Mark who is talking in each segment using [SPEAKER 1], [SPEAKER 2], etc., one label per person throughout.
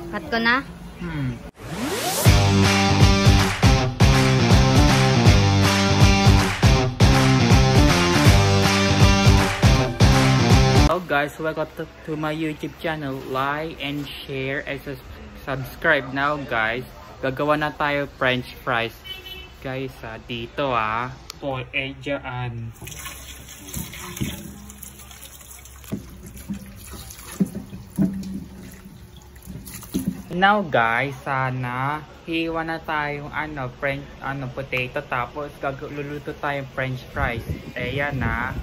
[SPEAKER 1] Cut ko na?
[SPEAKER 2] Hello guys, welcome to my YouTube channel. Like and share and subscribe now guys. Gagawa na tayo french fries. Guys, dito o dyan. Now guys, sana hiwa na tayong potato, tapos luluto tayong french fries. Ayan na.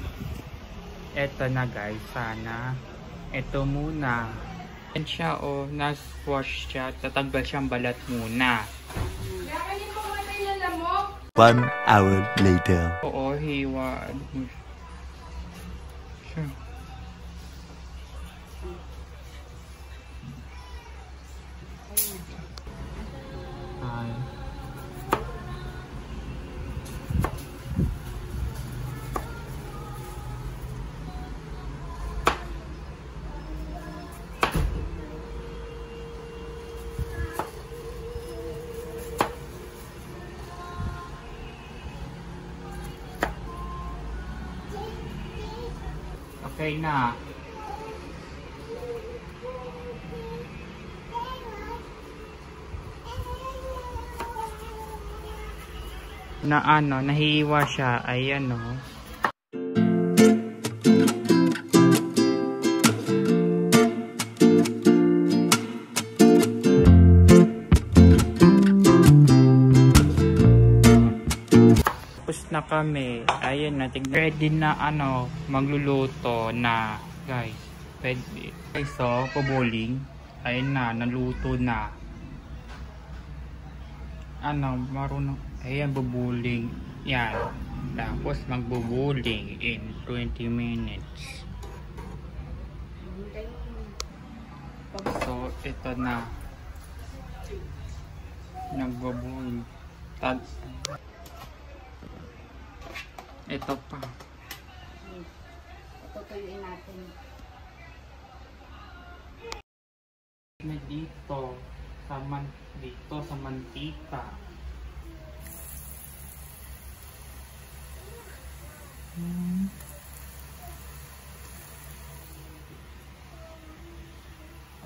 [SPEAKER 2] Eto na guys, sana ito muna. Ayan siya nas-wash siya, tatanggal siyang balat muna.
[SPEAKER 3] 1 hour later.
[SPEAKER 2] Oo, hiwa. Sure. Okay na. Nahihiwa siya. Ayan na kami. Ayan na, ready na magluluto na guys. Pwede. Guys, paboling. Ayan na, naluto na. Marunong. Ayan, bubuling. Yan. Tapos magbubuling in 20 minutes. So, ito na. Nagbubuling. Ito pa.
[SPEAKER 1] Tutuyuin natin.
[SPEAKER 2] Dito sa mantika.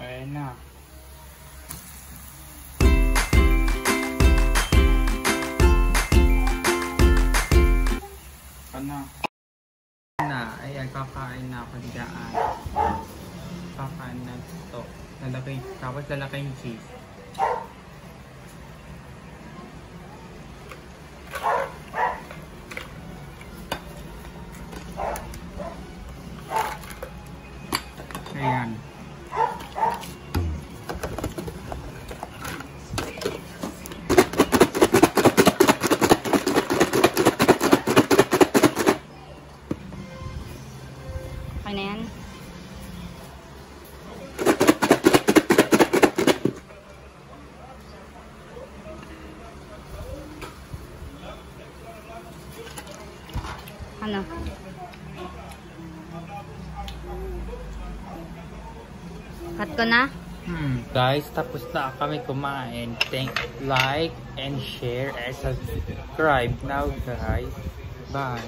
[SPEAKER 2] Ayan na. Ayan, kakain na ako dyan. Kakain na ito. Tapos lalaki yung cheese. Ayan.
[SPEAKER 1] Okay na yan. Cut ko na?
[SPEAKER 2] Guys, tapos na kami kumain. Like and share and subscribe now guys. Bye.